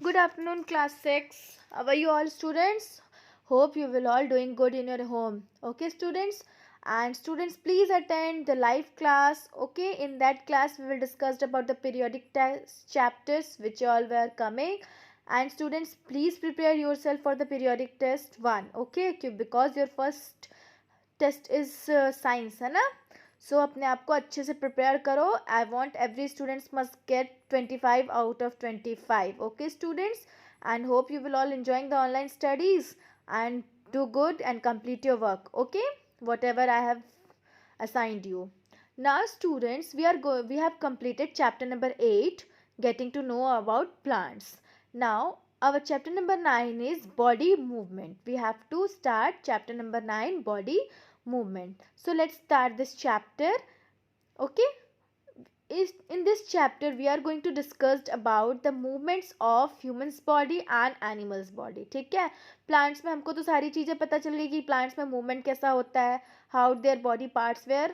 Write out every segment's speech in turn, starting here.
Good afternoon, class 6. How are you all, students? Hope you will all doing good in your home. Okay, students? And students, please attend the live class. Okay, in that class, we will discuss about the periodic test chapters which all were coming. And students, please prepare yourself for the periodic test 1. Okay, because your first test is science है ना. सो अपने आप को अच्छे से prepare करो. I want every students must get 25 out of 25. Okay students, and hope you will all enjoying the online studies and do good and complete your work. Okay, whatever I have assigned you. Now students, we have completed chapter number 8, getting to know about plants. Now our chapter number 9 is body movement. We have to start chapter number 9, body movement. So let's start this chapter. Okay, in this chapter we are going to discuss about the movements of humans body and animals body. ठीक है, plants में हमको तो सारी चीज़ें पता चल गई कि plants में movement कैसा होता है, how their body parts were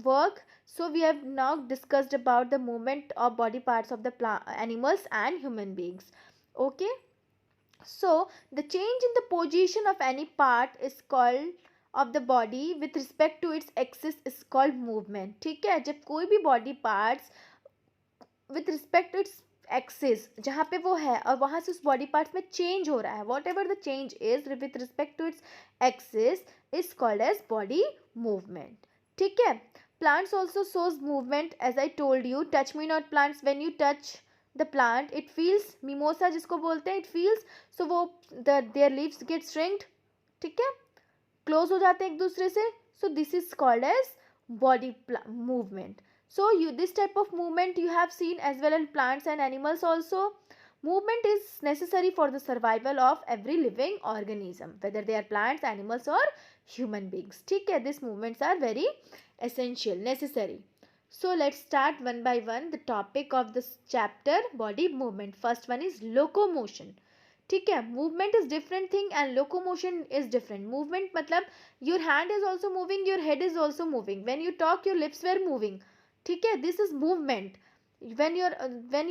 work. So we have now discussed about the movement of body parts of the animals and human beings. Okay, so the change in the position of any part is called of the body with respect to its axis is called movement. ठीक है, जब कोई भी body parts with respect to its axis जहाँ पे वो है और वहाँ से उस बॉडी पार्ट्स में चेंज हो रहा है, whatever the change is with respect to its axis is called as body movement. ठीक है, plants also shows movement as I told you. Touch me not plants, when you touch the plant it feels, mimosa जिसको बोलते हैं, it feels, सो वो there leaves gate shrinked. ठीक है, close हो जाते हैं एक दूसरे से. So this is called as body movement. So this type of movement you have seen as well in plants and animals also. Movement is necessary for the survival of every living organism, whether they are plants, animals or human beings. ठीक है, these movements are very essential, necessary. So let's start one by one the topic of this chapter, body movement. First one is locomotion. ठीक है, movement is different thing and locomotion is different. Movement मतलब your hand is also moving, your head is also moving. When you talk, your lips were moving. ठीक है, this is movement. When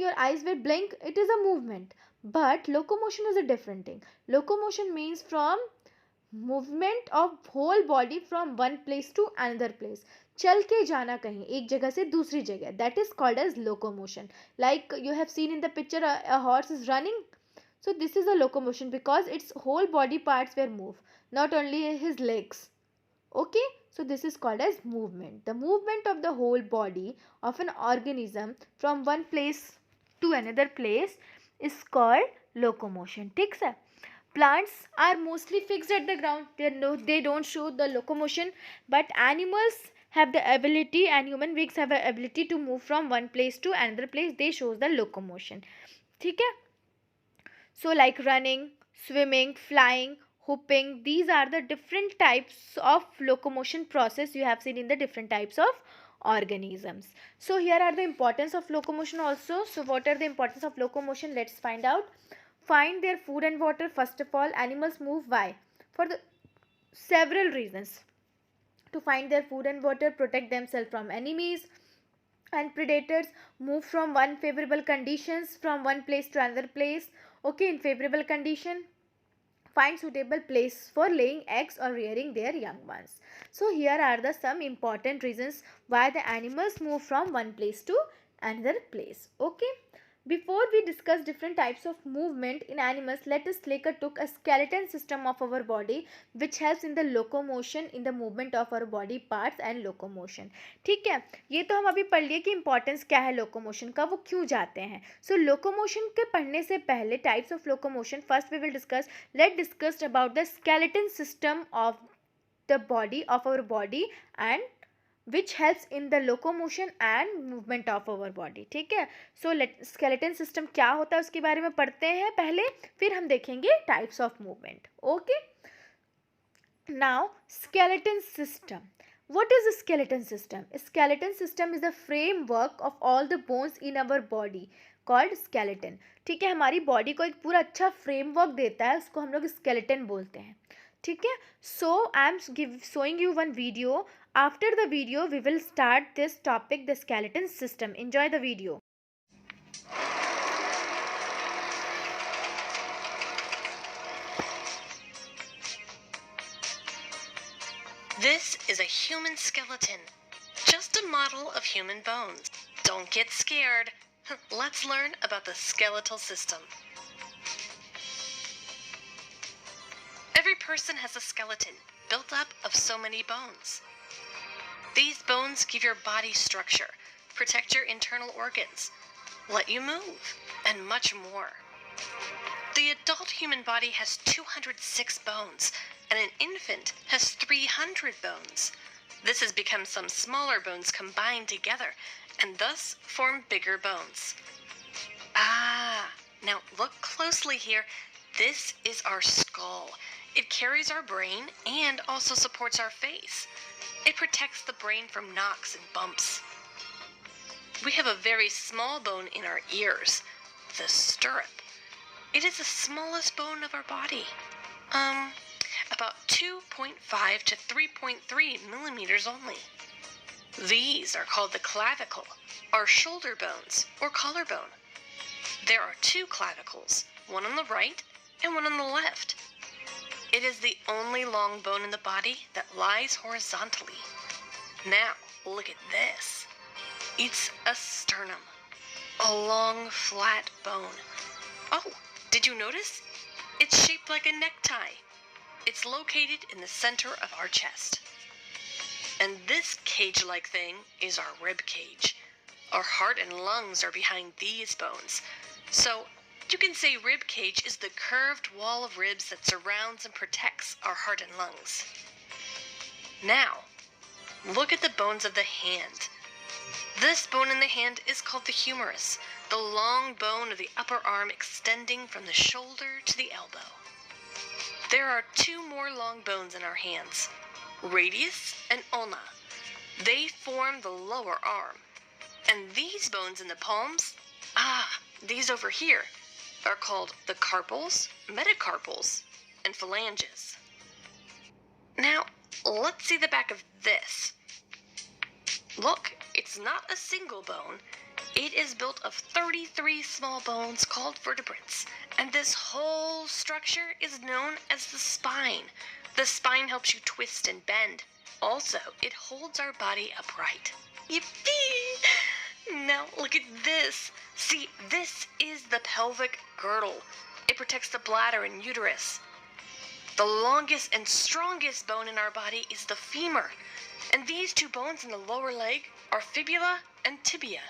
your eyes will blink, it is a movement. But locomotion is a different thing. Locomotion means from movement of whole body from one place to another place. चल के जाना कहीं एक जगह से दूसरी जगह, that is called as locomotion. Like you have seen in the picture, a horse is running. So this is a locomotion because its whole body parts were moved, not only his legs. Okay, so this is called as movement. The movement of the whole body of an organism from one place to another place is called locomotion. ठीक है, plants are mostly fixed at the ground. They don't show the locomotion, but animals have the ability and human beings have the ability to move from one place to another place. They shows the locomotion. ठीक है, so like running, swimming, flying, hopping, these are the different types of locomotion process you have seen in the different types of organisms. So here are the importance of locomotion also. So what are the importance of locomotion? Let's find out. Find their food and water. First of all, animals move why? For the several reasons. To find their food and water, protect themselves from enemies and predators, move from one favorable conditions from one place to another place. Okay, in favorable condition, find suitable place for laying eggs or rearing their young ones. So here are the some important reasons why the animals move from one place to another place. Okay, before we discuss different types of movement in animals, let us take a skeleton system of our body which helps in the locomotion, in the movement of our body parts and locomotion. ठीक है, ये तो हम अभी पढ़ लिए कि importance क्या है लोकोमोशन का, वो क्यों जाते हैं. सो लोकोमोशन के पढ़ने से पहले types of locomotion first we will discuss. Let discuss about the skeleton system of the body of our body and which helps in the locomotion and movement of our body. ठीक है, सो skeleton system क्या होता है उसके बारे में पढ़ते हैं पहले, फिर हम देखेंगे types of movement. Okay, now skeleton system. What is a skeleton system? A skeleton system is the framework of all the bones in our body called skeleton. ठीक है, हमारी बॉडी को एक पूरा अच्छा फ्रेमवर्क देता है, उसको हम लोग skeleton बोलते हैं. ठीक है, so I am showing you one video. After the video we will start this topic, the skeleton system. Enjoy the video. This is a human skeleton, just a model of human bones. Don't get scared. Let's learn about the skeletal system. Every person has a skeleton built up of so many bones. These bones give your body structure, protect your internal organs, let you move, and much more. The adult human body has 206 bones, and an infant has 300 bones. This has become some smaller bones combined together, and thus form bigger bones. Now look closely here. This is our skull. It carries our brain and also supports our face. It protects the brain from knocks and bumps. We have a very small bone in our ears, the stirrup. It is the smallest bone of our body. About 2.5 to 3.3 millimeters only. These are called the clavicle, or shoulder bones, or collarbone. There are two clavicles, one on the right and one on the left. It is the only long bone in the body that lies horizontally. Now, look at this. It's a sternum, a long, flat bone. Oh, did you notice? It's shaped like a necktie. It's located in the center of our chest. And this cage-like thing is our rib cage. Our heart and lungs are behind these bones. So, you can say rib cage is the curved wall of ribs that surrounds and protects our heart and lungs. Now, look at the bones of the hand. This bone in the hand is called the humerus, the long bone of the upper arm extending from the shoulder to the elbow. There are two more long bones in our hands, radius and ulna. They form the lower arm. And these bones in the palms, these over here, are called the carpals, metacarpals, and phalanges. Now, let's see the back of this. Look, it's not a single bone. It is built of 33 small bones called vertebrates, and this whole structure is known as the spine. The spine helps you twist and bend. Also, it holds our body upright. Yippee! Now look at this. See, this is the pelvic girdle. It protects the bladder and uterus. The longest and strongest bone in our body is the femur, and these two bones in the lower leg are fibula and tibia.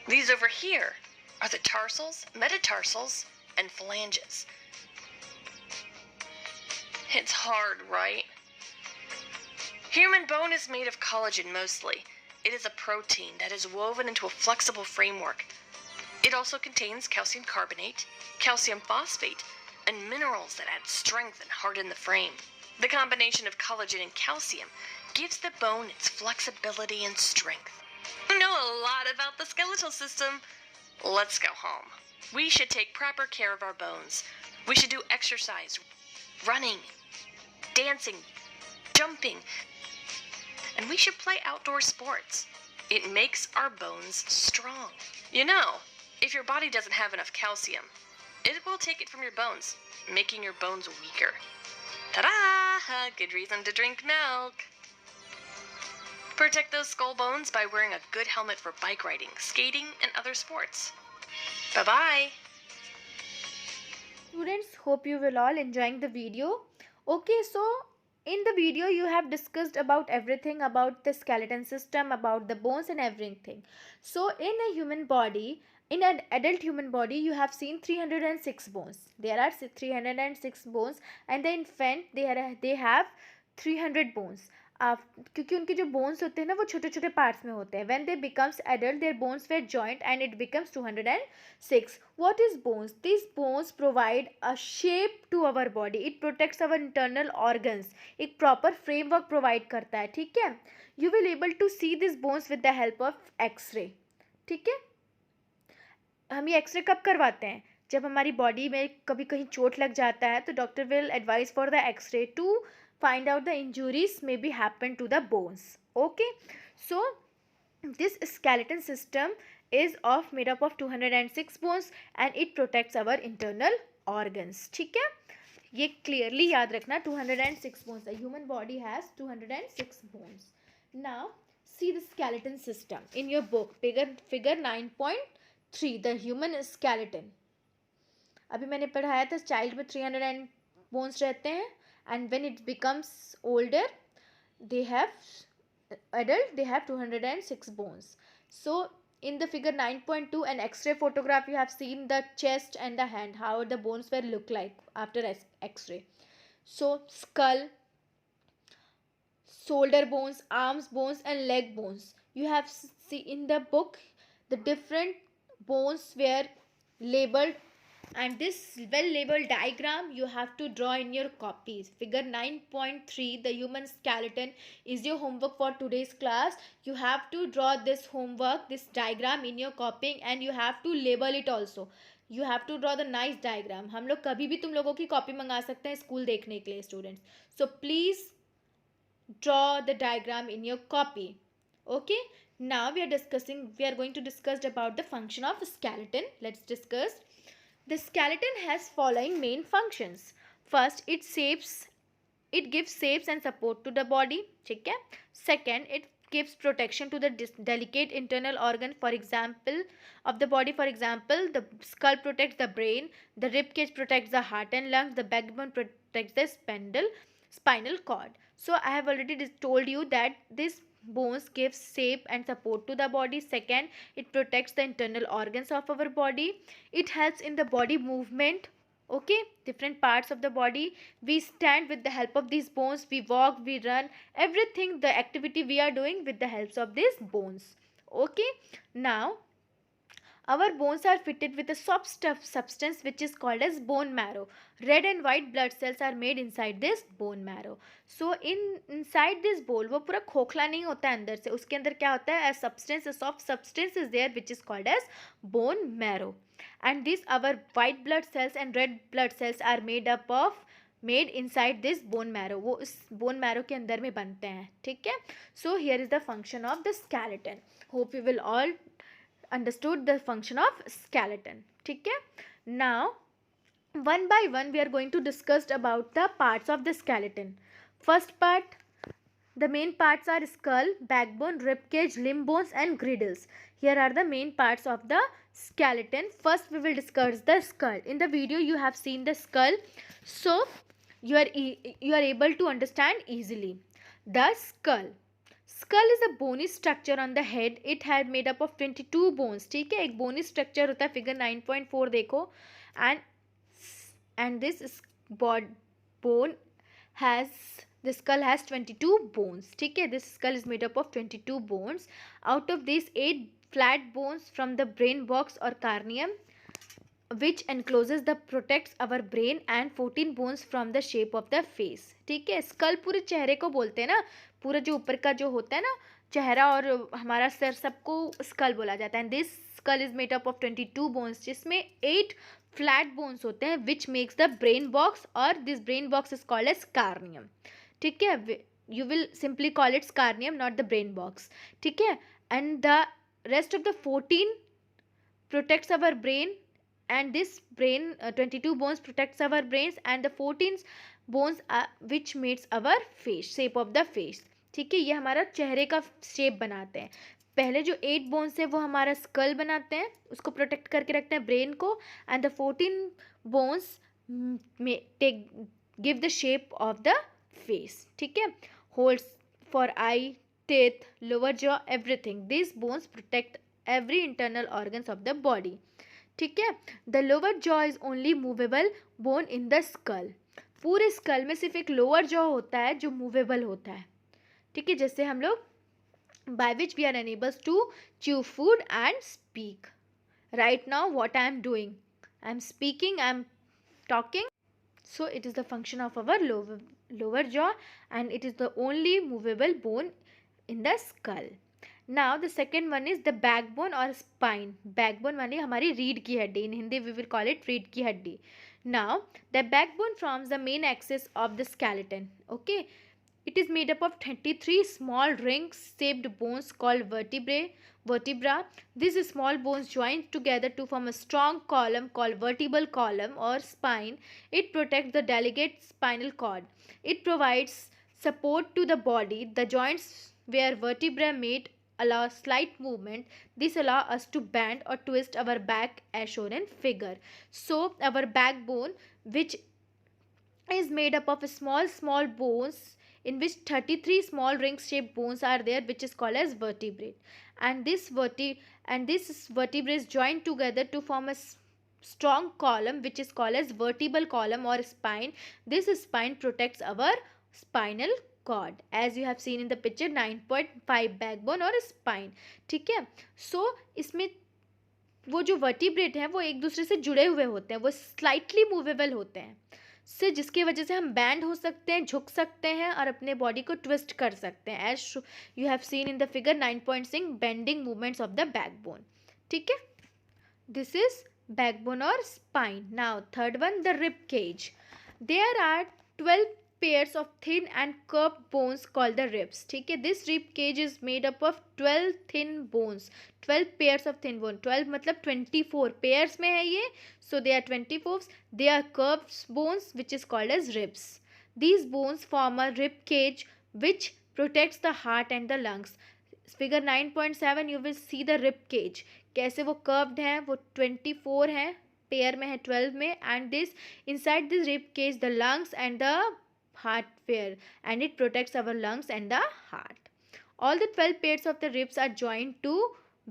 These over here are the tarsals, metatarsals, and phalanges. It's hard, right? Human bone is made of collagen mostly. It is a protein that is woven into a flexible framework. It also contains calcium carbonate, calcium phosphate, and minerals that add strength and harden the frame. The combination of collagen and calcium gives the bone its flexibility and strength. You know a lot about the skeletal system. Let's go home. We should take proper care of our bones. We should do exercise, running, dancing, jumping, and we should play outdoor sports. It makes our bones strong. You know, if your body doesn't have enough calcium, it will take it from your bones, making your bones weaker. Ta-da! Good reason to drink milk. Protect those skull bones by wearing a good helmet for bike riding, skating, and other sports. Bye-bye. Students, hope you will all enjoying the video. Okay, so in the video you have discussed about everything about the skeleton system, about the bones and everything. So in a human body, in an adult human body, you have seen 306 bones. There are 306 bones, and the infant they have 300 bones. क्योंकि उनके जो bones होते हैं ना वो छोटे छोटे parts में होते हैं. When they becomes adult, their bones were joined and it becomes 206. What is bones? These bones provide a shape to our body. It protects our internal organs. एक proper framework provide करता है. ठीक है? You will able to see these bones with the help of X-ray. ठीक है? हम ये X-ray कब करवाते हैं? जब हमारी बॉडी में कभी कहीं चोट लग जाता है तो doctor will advise for the X-ray to find out the injuries may be happen to the bones. Okay, so this skeleton system is made up of 206 bones and it protects our internal organs. ठीक है? ये clearly याद रखना, 206 bones. The human body has 206 bones. Now see the skeleton system in your book, figure 9.3, the human skeleton. अभी मैंने पढ़ाया था child में 300 bones रहते हैं, and when it becomes older they have adult they have 206 bones. So in the figure 9.2, an x-ray photograph, you have seen the chest and the hand, how the bones were look like after x-ray. So skull, shoulder bones, arms bones and leg bones, you have see in the book the different bones were labeled, and this well labeled diagram you have to draw in your copies. Figure 9.3, the human skeleton, is your homework for today's class. You have to draw this homework, this diagram in your copying, and you have to label it also. You have to draw the nice diagram. हम लोग कभी भी तुम लोगों की copy मंगा सकते हैं स्कूल देखने के लिए students. So please draw the diagram in your copy. Okay, now we are going to discuss about the function of skeleton. Let's discuss. The skeleton has following main functions. First, it gives shapes and support to the body. ठीक है. Second, it gives protection to the delicate internal organ, for example, of the body. For example, the skull protects the brain, the rib cage protects the heart and lungs, the backbone protects the spinal cord. So I have already told you that this bones gives shape and support to the body. Second, it protects the internal organs of our body. It helps in the body movement. Okay, different parts of the body. We stand with the help of these bones. We walk, we run, everything, the activity we are doing with the help of these bones. Okay, now our bones are fitted with a soft substance which is called as bone marrow. Red and white blood cells are made inside this bone marrow. So inside this bone, वो पूरा खोखला नहीं होता है अंदर से, उसके अंदर क्या होता है, a soft substance is there which is called as bone marrow. And these our white blood cells and red blood cells are made inside this bone marrow. वो इस bone marrow के अंदर में बनते हैं. ठीक है. So here is the function of the skeleton. Hope you will all understood the function of skeleton. ठीक है. Now one by one we are going to discuss about the parts of the skeleton. First part, the main parts are skull, backbone, rib cage, limb bones and girdles. Here are the main parts of the skeleton. First we will discuss the skull. In the video you have seen the skull, so you are able to understand easily. The skull is a bony structure on the head. It had made up of 22 bones. ठीक है, एक bony structure होता है. Figure 9.4 देखो, and this bone has, the skull has 22 bones. ठीक है, this skull is made up of 22 bones. Out of these 8 flat bones from the brain box or cranium, which encloses the protects our brain, and 14 bones from the shape of the face. ठीक है, skull पूरे चेहरे को बोलते हैं ना, पूरा जो ऊपर का जो होता है ना चेहरा और हमारा सर, सबको skull बोला जाता है. And this skull is made up of 22 bones, जिसमें 8 flat bones होते हैं, which makes the brain box, और this brain box is called as cranium. ठीक है, you will simply call it cranium, not the brain box. ठीक है, and the rest of the 14 protects our brain, and this brain 22 bones protects our brains, and the 14 bones which makes our face, shape of the face. ठीक है, ये हमारा चेहरे का shape बनाते हैं. पहले जो 8 बोन्स है वो हमारा स्कल बनाते हैं, उसको प्रोटेक्ट करके रखते हैं ब्रेन को, and the 14 bones give the shape of the face. ठीक है, holds for I, teeth, lower jaw, everything. These bones protect every internal organs of the body. ठीक है, the lower jaw is only movable bone in the skull. पूरे school में सिर्फ एक lower jaw होता है जो मूवेबल होता है. ठीक है, जैसे हम लोग by which we are unable to chew food and speak. Right now what I am doing, I am speaking, I am talking. So it is the function of our lower jaw, and it is the only movable bone in the skull. Now the second one is the backbone or spine. Backbone माने हमारी रीढ़ की हड्डी. In Hindi we will call it रीढ़ की हड्डी. Now the backbone forms the main axis of the skeleton. Okay, it is made up of 23 small ring shaped bones called vertebrae. vertebra. These small bones join together to form a strong column called vertebral column or spine. It protects the delicate spinal cord. It provides support to the body. The joints where vertebrae meet allow slight movement. This allow us to bend or twist our back as shown in figure. So our backbone, which is made up of small bones, in which 33 small ring shaped bones are there, which is called as vertebrae. And this vertebrae is joined together to form a strong column, which is called as vertebral column or spine. This spine protects our spinal cord, as you have seen in the picture, 9.5 backbone और spine. ठीक है. सो इसमें वो जो vertebrate हैं वो एक दूसरे से जुड़े हुए होते हैं, वो स्लाइटली मूवेबल होते हैं, से जिसकी वजह से हम बैंड हो सकते हैं, झुक सकते हैं और अपने बॉडी को ट्विस्ट कर सकते हैं, as you have seen in the figure 9.6 bending movements of the backbone. ठीक है. दिस इज बैकबोन और spine. Now third one, the rib cage. There are 12 pairs of thin and curved bones called the ribs. ठीक है. This rib cage is made up of 12 thin bones. 12 pairs of thin bone. 12 मतलब 24 pairs में है ये. So they are 24. They are curved bones which is called as ribs. These bones form a rib cage which protects the heart and the lungs. Figure 9.7 you will see the rib cage. कैसे वो curved हैं, वो 24 हैं, pair में है 12 में, and this inside this rib cage the lungs and the heart pair, and it protects our lungs and the heart. All the 12 pairs of the ribs are joined to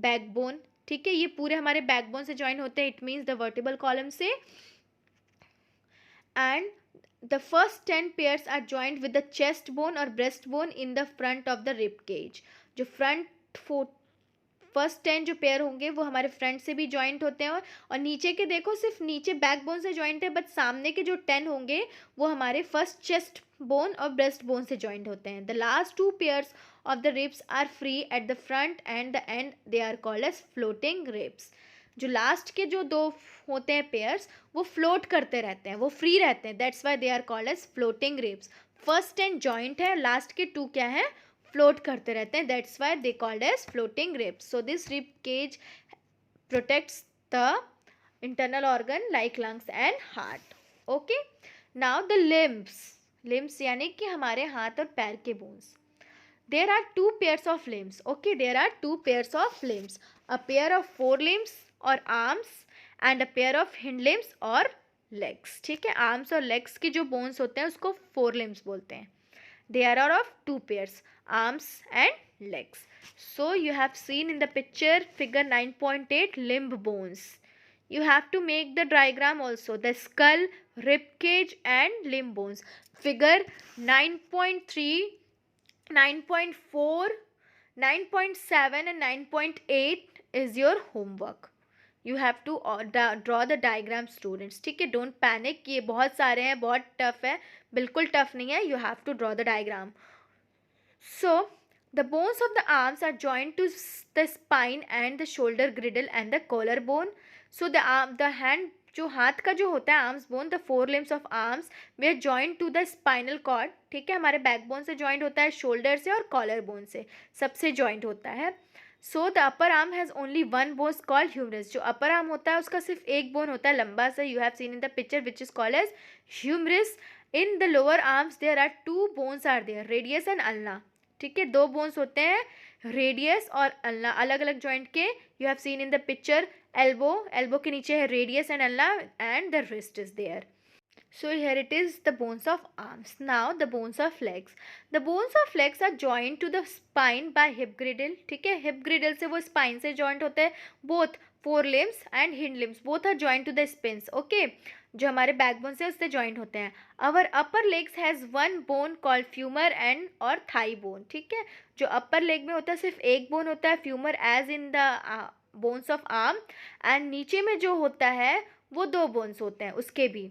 backbone. ठीक है. ये पूरे हमारे backbone से join होते हैं, it means the vertebral column से. And the first 10 pairs are joint with the chest bone और breast bone in the front of the rib cage. जो फर्स्ट 10 जो पेयर होंगे वो हमारे फ्रंट से भी ज्वाइंट होते हैं, और नीचे के देखो सिर्फ नीचे बैकबोन से ज्वाइंट है, बट सामने के जो 10 होंगे वो हमारे फर्स्ट चेस्ट बोन और ब्रेस्ट बोन से ज्वाइंट होते हैं. The last 2 pairs of the ribs are free at the front and the end. They are called as floating ribs. जो लास्ट के जो 2 होते हैं पेयर्स वो फ्लोट करते रहते हैं, वो फ्री रहते हैं. That's why they are called as floating ribs. First 10 joint है, लास्ट के 2 क्या है, फ्लोट करते रहते हैं. That's why they called as floating ribs. So this rib cage protects the internal organ like lungs and heart. Okay. Now the limbs यानी कि हमारे हाथ और पैर के bones. There are 2 pairs of limbs. Okay, there are 2 pairs of limbs. A pair of 4 limbs or arms and a pair of hind limbs or legs. ठीक है. arms और legs की जो bones होते हैं उसको 4 limbs बोलते हैं. They are of 2 pairs, arms and legs. So you have seen in the picture figure 9.8 limb bones. You have to make the diagram also, the skull, rib cage and limb bones. Figure 9.3, 9.4, 9.7 and 9.8 is your homework. You have to draw the diagram students. ठीक है. Don't panic, ये बहुत सारे हैं, बहुत tough है, बिल्कुल tough नहीं है. You have to draw the diagram. So the bones of the arms are joined to the spine and the shoulder girdle and the collarbone. So the hand, जो हाथ का जो होता है arms bone, the 4 limbs of arms they are joint to the spinal cord. ठीक है. हमारे backbone से जॉइंट होता है, शोल्डर से और कॉलर बोन से, सबसे जॉइंट होता है. So the upper arm has only 1 bone called humerus. जो अपर आर्म होता है उसका सिर्फ एक बोन होता है लंबा सा. You have seen in the picture which is called as humerus. In the lower arms there are 2 bones are there, radius and ulna. ठीक है. 2 bones होते हैं, रेडियस और अल्ना, अलग अलग जॉइंट के. You have seen in the picture elbow के नीचे है radius and ulna, and the wrist is there. So here it is the bones of arms. Now the bones of legs. The bones of legs are joined to the spine by hip girdle. ठीक है. hip girdle से वो spine से joint होते हैं. Both 4 limbs and hind limbs both are joined to the spines. Okay. जो हमारे backbone से उससे joint होते हैं. Our upper legs has 1 bone called femur and और thigh bone. ठीक है. जो upper leg में होता है सिर्फ एक bone होता है, femur as in the bones of arm, and नीचे में जो होता है वो 2 bones होते हैं उसके भी.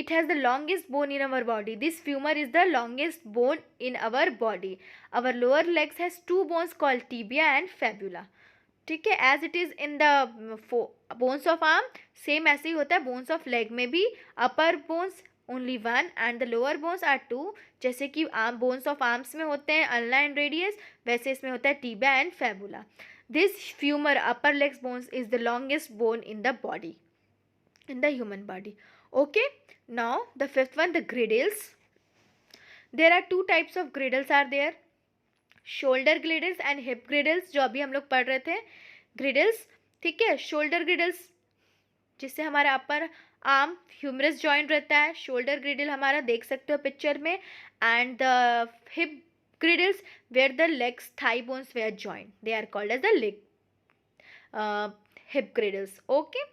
It has the longest bone in our body. This femur is the longest bone in our body. Our lower legs has 2 bones called tibia and fibula. ठीक है. as it is in the bones of arm, same ऐसे ही होता है bones of leg में भी. upper bones only 1 and the lower bones are 2. जैसे कि bones of arms में होते हैं ulna and radius, वैसे इसमें होता है tibia and fibula. This femur upper legs bones is the longest bone in the body, in the human body. Okay, now the fifth one, the girdles. There are two types of girdles are there, shoulder girdles and hip girdles, जो अभी हम लोग पढ़ रहे थे girdles. ठीक है, shoulder girdles जिससे हमारा अपर आर्म ह्यूमरस जॉइंट रहता है, शोल्डर ग्रिडल हमारा देख सकते हो पिक्चर में. And the hip girdles where the legs thigh bones where joint, they are called as the leg hip girdles. Okay,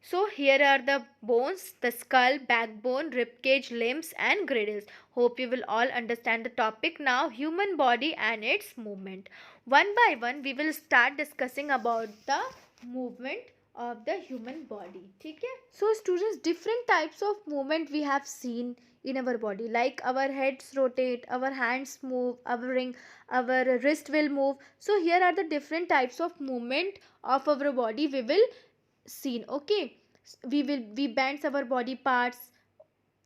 so here are the bones, the skull, backbone, rib cage, limbs and girdles. Hope you will all understand the topic now, human body and its movement. One by one we will start discussing about the movement of the human body. ठीक है, so students, different types of movement we have seen in our body, like our heads rotate, our hands move, our wrist will move. So here are the different types of movement of our body we will seen. Okay, we bend our body parts,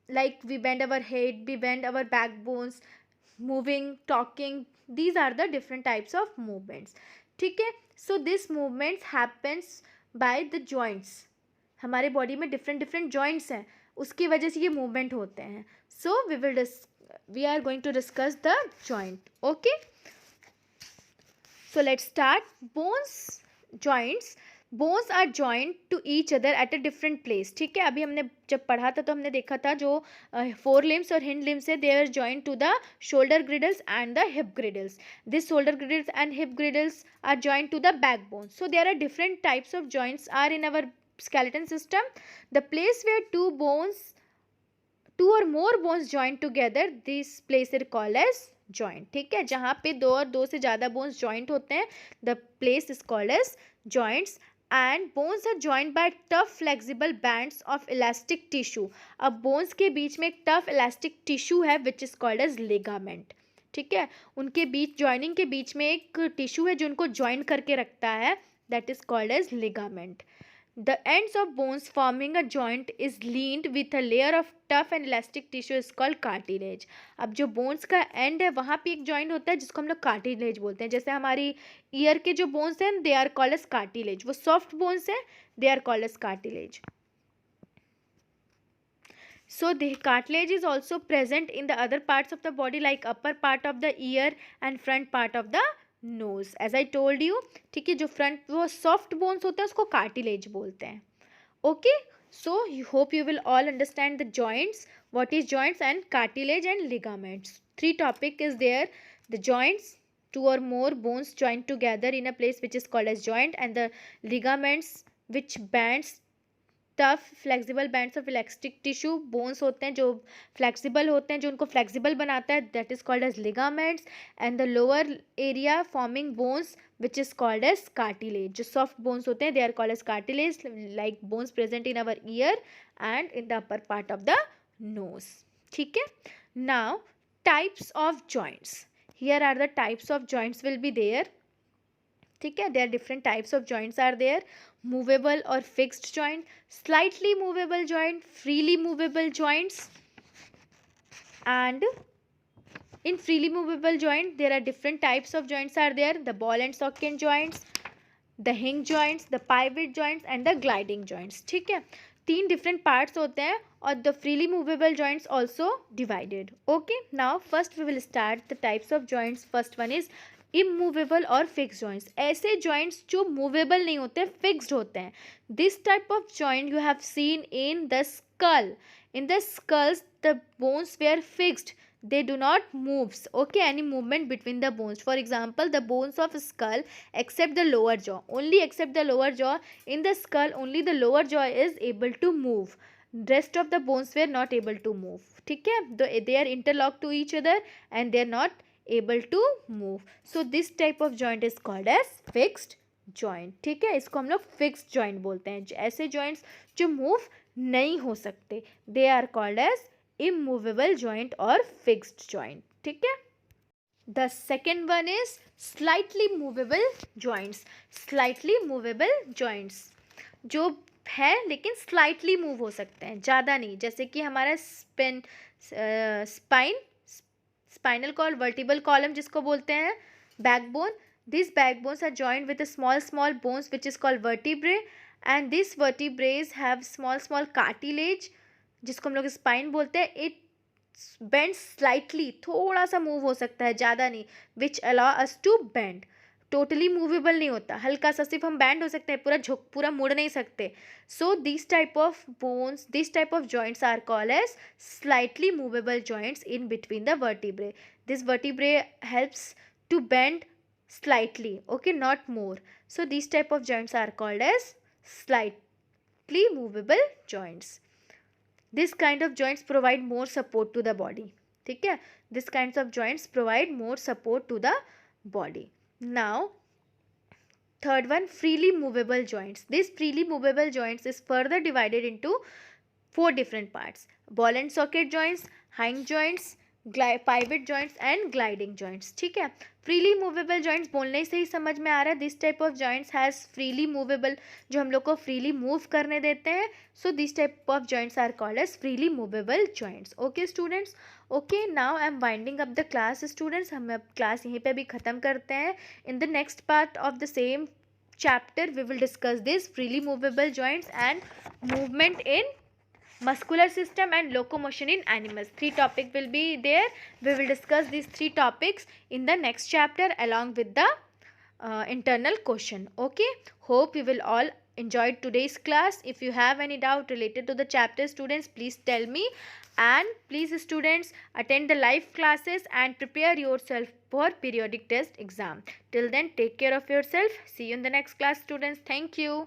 like we bend our head, we bend our backbones, moving, talking. These are the different types of movements. ठीक है, so this movements happens by the joints. हमारे body में different different joints हैं, उसकी वजह से ये movement होते हैं. So we are going to discuss the joint. Okay, so let's start. Bones, joints, bones are joint to each other at a different place. ठीक है, अभी हमने जब पढ़ा था तो हमने देखा था जो फोर लिम्स और हिंड लिम्स है, they are joint to the shoulder girdles and the hip girdles. This shoulder girdles and hip girdles are joint to the backbone. So there are different types of joints are in our skeleton system. The place where two or more bones join together, this place is called as joint. ठीक है, जहाँ पे दो और दो से ज़्यादा bones joint होते हैं, the place is called as joints. And bones are joined by tough flexible bands of elastic tissue. अब bones के बीच में एक tough elastic tissue है which is called as ligament. ठीक है, उनके बीच joining के बीच में एक tissue है जो उनको join करके रखता है, that is called as ligament. The ends of bones forming a joint is lined with a layer of tough and elastic tissue is called cartilage. अब जो bones का end है वहाँ पे एक joint होता है जिसको हम लोग cartilage बोलते हैं. जैसे हमारी ear के जो bones हैं they are called as cartilage. वो soft bones हैं, they are called as cartilage. So the cartilage is also present in the other parts of the body like upper part of the ear and front part of the nose. As I told you. ठीक है, जो front वो soft bones होते हैं उसको cartilage बोलते हैं. Okay, so you hope you will all understand the joints, what is joints and cartilage and ligaments. Three topic is there. The joints, two or more bones joined together in a place which is called as joint, and the ligaments which bands tough flexible bands of elastic tissue. Bones होते हैं जो flexible होते हैं, जो उनको flexible बनाता है, that is called as ligaments. And the lower area forming bones which is called as cartilage. जो सॉफ्ट बोन्स होते हैं they are called as cartilage, like bones present in our ear and in the upper part of the nose. ठीक है, now types of joints. Here are the types of joints will be there. ठीक है, there different types of joints are there. Movable और fixed joint, slightly movable joint, freely movable joints. and in freely movable joint there are different types of joints are there. The ball and socket joints, the hinge joints, the pivot joints and the gliding joints. ठीक है, तीन different parts होते हैं और the freely movable joints also divided. Okay, now first we will start the types of joints. First one is immovable और fixed joints. ऐसे joints जो movable नहीं होते, fixed होते हैं. This type of joint you have seen in the skull. In the skulls the bones were fixed. They do not move. Okay, any movement between the bones. For example, the bones of skull except the lower jaw. Only except the lower jaw. In the skull only the lower jaw is able to move. Rest of the bones were not able to move. ठीक है, they are interlocked to each other and they are not able to move. So this type of joint is called as fixed joint. ठीक है, इसको हम लोग fixed joint बोलते हैं. ऐसे joints जो move नहीं हो सकते, they are called as immovable joint or fixed joint. ठीक है. The second one is slightly movable joints. Slightly movable joints जो है लेकिन स्लाइटली मूव हो सकते हैं, ज़्यादा नहीं. जैसे कि हमारा स्पाइनल कॉल, वर्टिबल कॉलम जिसको बोलते हैं, backbone, These backbones are joined with a small bones which is called vertebrae, and these vertebrae have small cartilage जिसको हम लोग स्पाइन बोलते हैं. It bends slightly, थोड़ा सा मूव हो सकता है, ज़्यादा नहीं, which allow us to bend. Totally movable नहीं होता, हल्का सा सिर्फ हम बैंड हो सकते हैं, पूरा मुड़ नहीं सकते. So this type of bones, this type of joints are called as slightly movable joints in between the vertebrae. This vertebrae helps to bend slightly, okay, not more. So these type of joints are called as slightly movable joints. This kind of joints provide more support to the body. ठीक है, this kinds of joints provide more support to the body. Now third one, freely movable joints. This freely movable joints is further divided into 4 different parts: ball and socket joints, hinge joints, pivot joints and gliding joints. ठीक है, freely movable joints बोलने से ही समझ में आ रहा है. This type of joints has freely movable, जो हम लोग को freely move करने देते हैं. So this type of joints are called as freely movable joints. Okay students, okay, now I am winding up the class students. हम अब class यहीं पे भी ख़त्म करते हैं. In the next part of the same chapter we will discuss this freely movable joints and movement in muscular system and locomotion in animals. 3 topic will be there. We will discuss these 3 topics in the next chapter along with the internal question. Okay, hope you will all enjoyed today's class. If you have any doubt related to the chapter students, please tell me, and please students attend the live classes and prepare yourself for periodic test exam. Till then, take care of yourself. See you in the next class students. Thank you.